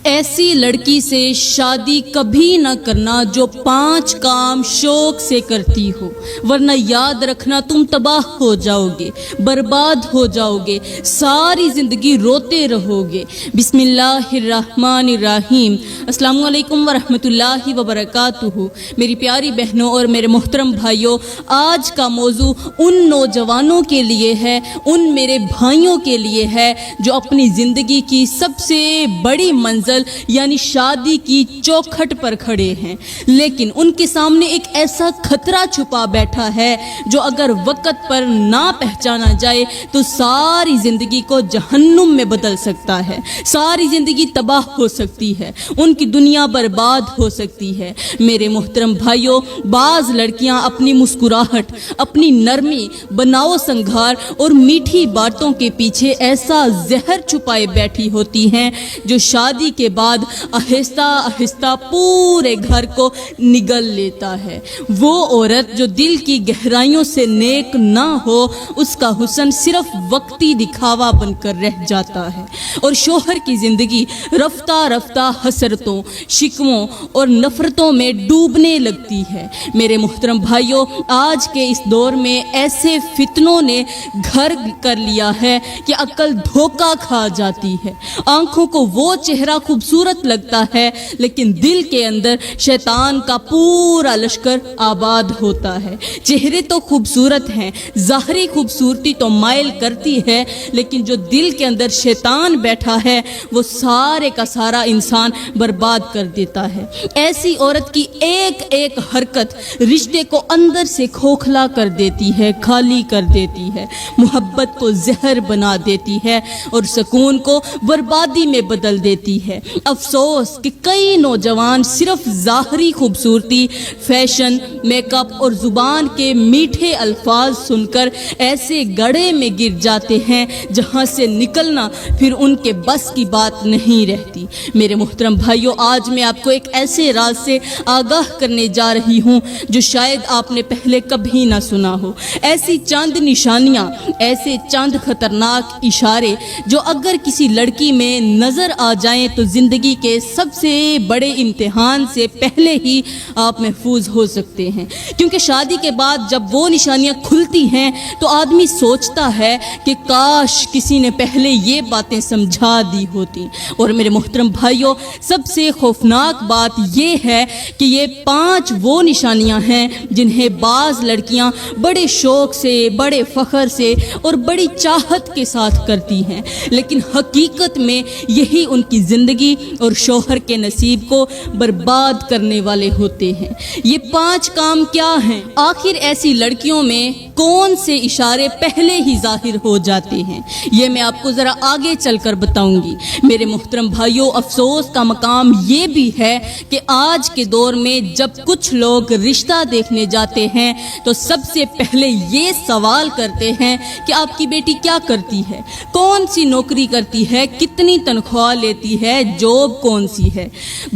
ایسی لڑکی سے شادی کبھی نہ کرنا جو 5 کام شوق سے کرتی ہو، ورنہ یاد رکھنا تم تباہ ہو جاؤ گے، برباد ہو جاؤ گے، ساری زندگی روتے رہو گے۔ بسم اللہ الرحمن الرحیم۔ السلام علیکم ورحمۃ اللہ وبرکاتہ۔ میری پیاری بہنوں اور میرے محترم بھائیوں، آج کا موضوع ان نوجوانوں کے لیے ہے، ان میرے بھائیوں کے لیے ہے جو اپنی زندگی کی سب سے بڑی منزل یعنی شادی کی چوکھٹ پر کھڑے ہیں، لیکن ان کے سامنے ایک ایسا خطرہ چھپا بیٹھا ہے جو اگر وقت پر نہ پہچانا جائے تو ساری زندگی کو جہنم میں بدل سکتا ہے، ساری زندگی تباہ ہو سکتی ہے، ان کی دنیا برباد ہو سکتی ہے۔ میرے محترم بھائیوں، بعض لڑکیاں اپنی مسکراہٹ، اپنی نرمی، بناؤ سنگھار اور میٹھی باتوں کے پیچھے ایسا زہر چھپائے بیٹھی ہوتی ہیں جو شادی کے بعد آہستہ آہستہ پورے گھر کو نگل لیتا ہے۔ وہ عورت جو دل کی گہرائیوں سے نیک نہ ہو، اس کا حسن صرف وقتی دکھاوا بن کر رہ جاتا ہے، اور شوہر کی زندگی رفتہ رفتہ حسرتوں، شکووں اور نفرتوں میں ڈوبنے لگتی ہے۔ میرے محترم بھائیوں، آج کے اس دور میں ایسے فتنوں نے گھر کر لیا ہے کہ عقل دھوکہ کھا جاتی ہے۔ آنکھوں کو وہ چہرہ خوبصورت لگتا ہے، لیکن دل کے اندر شیطان کا پورا لشکر آباد ہوتا ہے۔ چہرے تو خوبصورت ہیں، ظاہری خوبصورتی تو مائل کرتی ہے، لیکن جو دل کے اندر شیطان بیٹھا ہے وہ سارے کا سارا انسان برباد کر دیتا ہے۔ ایسی عورت کی ایک ایک حرکت رشتے کو اندر سے کھوکھلا کر دیتی ہے، خالی کر دیتی ہے، محبت کو زہر بنا دیتی ہے اور سکون کو بربادی میں بدل دیتی ہے۔ افسوس کہ کئی نوجوان صرف ظاہری خوبصورتی، فیشن، میک اپ اور زبان کے میٹھے الفاظ سن کر ایسے گڑھے میں گر جاتے ہیں جہاں سے نکلنا پھر ان کے بس کی بات نہیں رہتی۔ میرے محترم بھائیوں، آج میں آپ کو ایک ایسے راز سے آگاہ کرنے جا رہی ہوں جو شاید آپ نے پہلے کبھی نہ سنا ہو۔ ایسی چند نشانیاں، ایسے چند خطرناک اشارے جو اگر کسی لڑکی میں نظر آ جائیں تو زندگی کے سب سے بڑے امتحان سے پہلے ہی آپ محفوظ ہو سکتے ہیں، کیونکہ شادی کے بعد جب وہ نشانیاں کھلتی ہیں تو آدمی سوچتا ہے کہ کاش کسی نے پہلے یہ باتیں سمجھا دی ہوتی۔ اور میرے محترم بھائیوں، سب سے خوفناک بات یہ ہے کہ یہ 5 وہ نشانیاں ہیں جنہیں بعض لڑکیاں بڑے شوق سے، بڑے فخر سے اور بڑی چاہت کے ساتھ کرتی ہیں، لیکن حقیقت میں یہی ان کی زندگی اور شوہر کے نصیب کو برباد کرنے والے ہوتے ہیں۔ یہ 5 کام کیا ہیں؟ آخر ایسی لڑکیوں میں کون سے اشارے پہلے ہی ظاہر ہو جاتے ہیں؟ یہ میں آپ کو ذرا آگے چل کر بتاؤں گی۔ میرے محترم بھائیوں، افسوس کا مقام یہ بھی ہے کہ آج کے دور میں جب کچھ لوگ رشتہ دیکھنے جاتے ہیں تو سب سے پہلے یہ سوال کرتے ہیں کہ آپ کی بیٹی کیا کرتی ہے، کون سی نوکری کرتی ہے، کتنی تنخواہ لیتی ہے، جاب کون سی ہے۔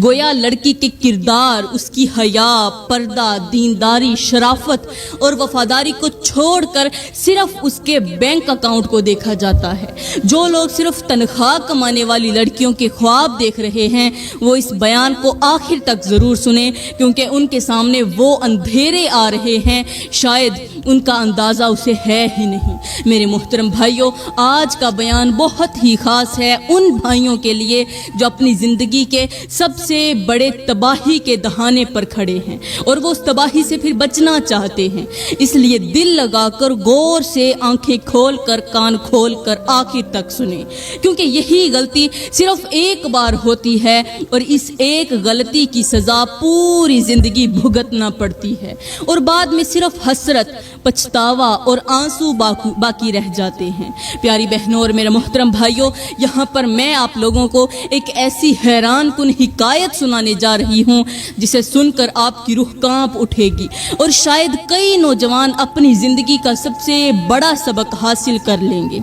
گویا لڑکی کے کردار، اس کی حیا، پردہ، دینداری، شرافت اور وفاداری کو چھوڑ کر صرف اس کے بینک اکاؤنٹ کو دیکھا جاتا ہے۔ جو لوگ صرف تنخواہ کمانے والی لڑکیوں کے خواب دیکھ رہے ہیں وہ اس بیان کو آخر تک ضرور سنیں، کیونکہ ان کے سامنے وہ اندھیرے آ رہے ہیں شاید ان کا اندازہ اسے ہے ہی نہیں۔ میرے محترم بھائیوں، آج کا بیان بہت ہی خاص ہے ان بھائیوں کے لیے جو اپنی زندگی کے سب سے بڑے تباہی کے دہانے پر کھڑے ہیں اور وہ اس تباہی سے پھر بچنا چاہتے ہیں۔ اس لیے دل لگا کر غور سے آنکھیں کھول کر، کان کھول کر آخر تک سنیں، کیونکہ یہی غلطی صرف ایک بار ہوتی ہے اور اس ایک غلطی کی سزا پوری زندگی بھگتنا پڑتی ہے، اور بعد میں صرف حسرت، پچھتاوا اور آنسو باقی رہ جاتے ہیں۔ پیاری بہنوں اور میرے محترم بھائیوں، یہاں پر میں آپ لوگوں کو ایک ایسی حیران کن حکایت سنانے جا رہی ہوں جسے سن کر آپ کی روح کانپ اٹھے گی، اور شاید کئی نوجوان اپنی زندگی کا سب سے بڑا سبق حاصل کر لیں گے۔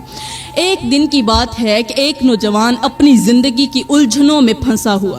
ایک دن کی بات ہے کہ ایک نوجوان اپنی زندگی کی الجھنوں میں پھنسا ہوا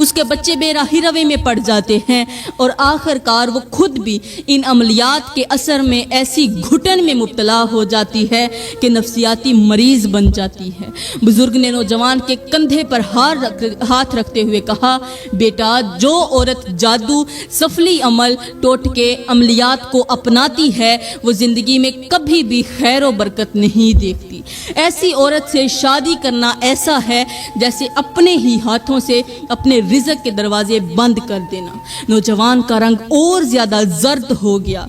اس کے بچے بے راہی روے میں پڑ جاتے ہیں اور آخر کار وہ خود بھی ان عملیات کے اثر میں ایسی گھٹن میں مبتلا ہو جاتی ہے کہ نفسیاتی مریض بن جاتی ہے۔ بزرگ نے نوجوان کے کندھے پر ہاتھ رکھتے ہوئے کہا، بیٹا، جو عورت جادو، سفلی عمل، ٹوٹکے، عملیات کو اپناتی ہے وہ زندگی میں کبھی بھی خیر و برکت نہیں دیکھتی۔ ایسی عورت سے شادی کرنا ایسا ہے جیسے اپنے ہی ہاتھوں سے اپنے رزق کے دروازے بند کر دینا۔ نوجوان کا رنگ اور زیادہ زرد ہو گیا۔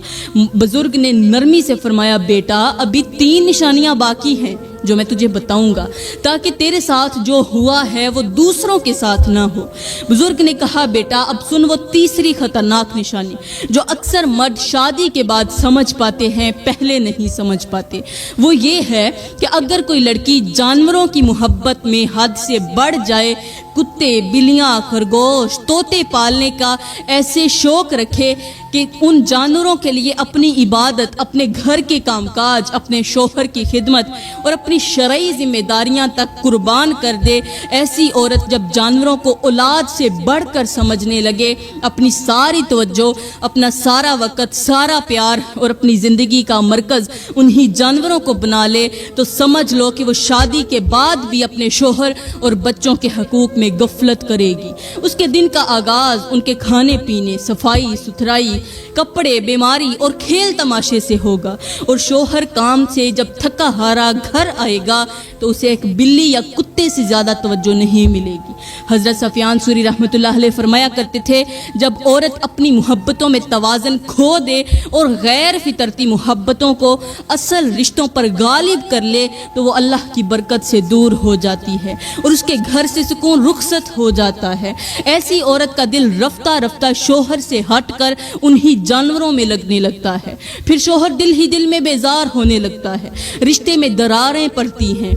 بزرگ نے نرمی سے فرمایا، بیٹا، ابھی 3 نشانیاں باقی ہیں جو میں تجھے بتاؤں گا تاکہ تیرے ساتھ جو ہوا ہے وہ دوسروں کے ساتھ نہ ہو۔ بزرگ نے کہا، بیٹا، اب سن وہ تیسری خطرناک نشانی جو اکثر مرد شادی کے بعد سمجھ پاتے ہیں، پہلے نہیں سمجھ پاتے۔ وہ یہ ہے کہ اگر کوئی لڑکی جانوروں کی محبت میں حد سے بڑھ جائے، کتے، بلیاں، خرگوش، طوطے پالنے کا ایسے شوق رکھے کہ ان جانوروں کے لیے اپنی عبادت، اپنے گھر کے کام کاج، اپنے شوہر کی خدمت اور اپنی شرعی ذمہ داریاں تک قربان کر دے، ایسی عورت جب جانوروں کو اولاد سے بڑھ کر سمجھنے لگے، اپنی ساری توجہ، اپنا سارا وقت، سارا پیار اور اپنی زندگی کا مرکز انہی جانوروں کو بنا لے، تو سمجھ لو کہ وہ شادی کے بعد بھی اپنے شوہر اور بچوں کے حقوق میں غفلت کرے گی۔ اس کے دن کا آغاز ان کے کھانے پینے، صفائی ستھرائی، کپڑے، بیماری اور کھیل تماشے سے ہوگا، اور شوہر کام سے جب تھکا ہارا گھر آئے گا تو اسے ایک بلی یا کتے سے زیادہ توجہ نہیں ملے گی۔ حضرت سفیان سوری رحمۃ اللہ علیہ فرمایا کرتے تھے، جب عورت اپنی محبتوں میں توازن کھو دے اور غیر فطرتی محبتوں کو اصل رشتوں پر غالب کر لے تو وہ اللہ کی برکت سے دور ہو جاتی ہے اور اس کے گھر سے سکون رخصت ہو جاتا ہے۔ ایسی عورت کا دل رفتہ رفتہ شوہر سے ہٹ کر انہی جانوروں میں لگنے لگتا ہے، پھر شوہر دل ہی دل میں بیزار ہونے لگتا ہے، رشتے میں دراریں پڑتی ہیں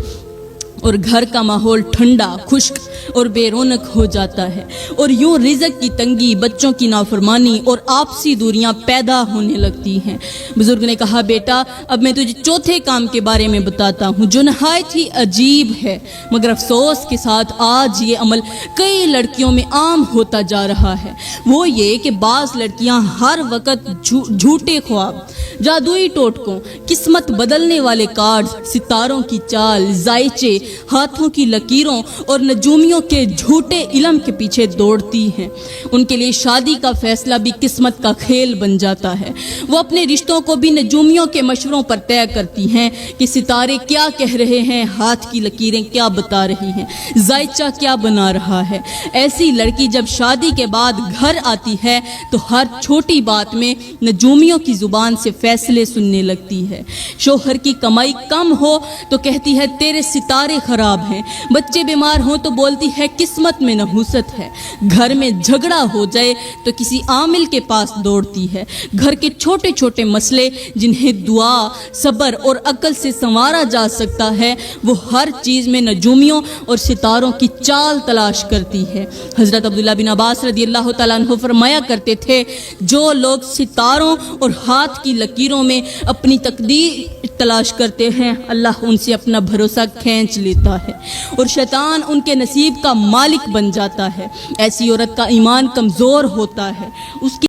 اور گھر کا ماحول ٹھنڈا، خشک اور بے رونق ہو جاتا ہے، اور یوں رزق کی تنگی، بچوں کی نافرمانی اور آپسی دوریاں پیدا ہونے لگتی ہیں۔ بزرگ نے کہا، بیٹا، اب میں تجھے چوتھے کام کے بارے میں بتاتا ہوں جو نہایت ہی عجیب ہے، مگر افسوس کے ساتھ آج یہ عمل کئی لڑکیوں میں عام ہوتا جا رہا ہے۔ وہ یہ کہ بعض لڑکیاں ہر وقت جھوٹے خواب، جادوئی ٹوٹکوں، قسمت بدلنے والے کارڈز، ستاروں کی چال، زائچے، ہاتھوں کی لکیروں اور نجومیوں کے جھوٹے علم کے پیچھے دوڑتی ہیں۔ ان کے لیے شادی کا فیصلہ بھی قسمت کا کھیل بن جاتا ہے۔ وہ اپنے رشتوں کو بھی نجومیوں کے مشوروں پر طے کرتی ہیں کہ ستارے کیا کہہ رہے ہیں، ہاتھ کی لکیریں کیا بتا رہی ہیں، زائچہ کیا بنا رہا ہے۔ ایسی لڑکی جب شادی کے بعد گھر آتی ہے تو ہر چھوٹی بات میں نجومیوں کی زبان سے فیصلے سننے لگتی ہے۔ شوہر کی کمائی کم ہو تو کہتی ہے تیرے ستارے خراب ہیں، بچے بیمار ہوں تو بولتی ہے قسمت میں نحوست ہے، گھر میں جھگڑا ہو جائے تو کسی عامل کے پاس دوڑتی ہے۔ گھر کے چھوٹے چھوٹے مسئلے جنہیں دعا، صبر اور عقل سے سنوارا جا سکتا ہے، وہ ہر چیز میں نجومیوں اور ستاروں کی چال تلاش کرتی ہے۔ حضرت عبداللہ بن عباس رضی اللہ تعالیٰ عنہ فرمایا کرتے تھے، جو لوگ ستاروں اور ہاتھ کی لکیروں میں اپنی تقدیر تلاش کرتے ہیں، اللہ ان سے اپنا بھروسہ کھینچ لیتا ہے اور شیطان ان کے نصیب کا مالک بن جاتا ہے۔ ایسی عورت کا ایمان کمزور ہوتا ہے، اس کی